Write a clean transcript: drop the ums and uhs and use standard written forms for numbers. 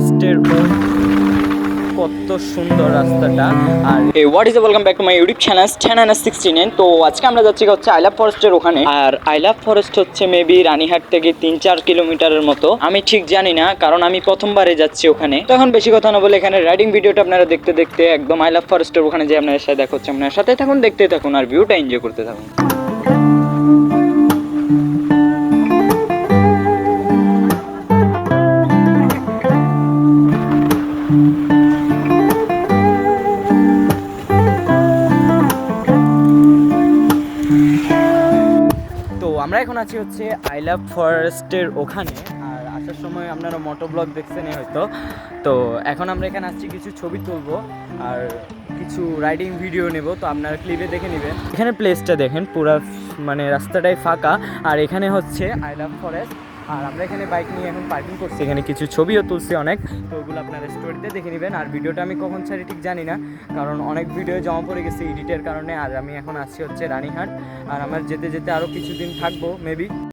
ফরেস্টের কত সুন্দর রাস্তাটা। আর what is welcome back to my YouTube channel 69। তো আজকে আমরা যাচ্ছি হচ্ছে আই লাভ ফরেস্টের ওখানে। আর আই লাভ ফরেস্ট হচ্ছে মেবি রানীহাট থেকে 3-4 কিলোমিটারের মতো, আমি ঠিক জানি না, কারণ আমি প্রথমবারে যাচ্ছি ওখানে। তো এখন বেশি কথা না বলে এখানে রাইডিং ভিডিওটা আপনারা দেখতে দেখতে একদম আই লাভ ফরেস্টের ওখানে যে আপনাদের সাথে দেখা হচ্ছে, আপনার সাথে থাকুন, দেখতে থাকুন আর ভিউটা এনজয় করতে থাকুন। তো আমরা এখন আছি হচ্ছে আই লাভ ফরেস্টের ওখানে। আর আসার সময় আপনারা মোটো ব্লগ দেখছেনই হয়তো। তো এখন আমরা এখানে আসছি কিছু ছবি তুলবো আর কিছু রাইডিং ভিডিও নেব। তো আপনারা ক্লিপে দেখে নেবেন। এখানে প্লেসটা দেখেন, পুরো মানে রাস্তাটাই ফাঁকা। আর এখানে হচ্ছে আই লাভ ফরেস্ট। আর আমরা এখানে বাইক নিয়ে এখন পার্কিং করছি, এখানে কিছু ছবিও তুলছি অনেক। তো ওগুলো আপনারা স্টোরিতে দেখে নেবেন। আর ভিডিওটা আমি কখন ছাড়ি ঠিক জানি না, কারণ অনেক ভিডিও জমা পড়ে গেছে এডিটের কারণে। আর আমি এখন আসছি হচ্ছে রানীহাট। আর আমার যেতে যেতে আরও কিছুদিন থাকবো মেবি।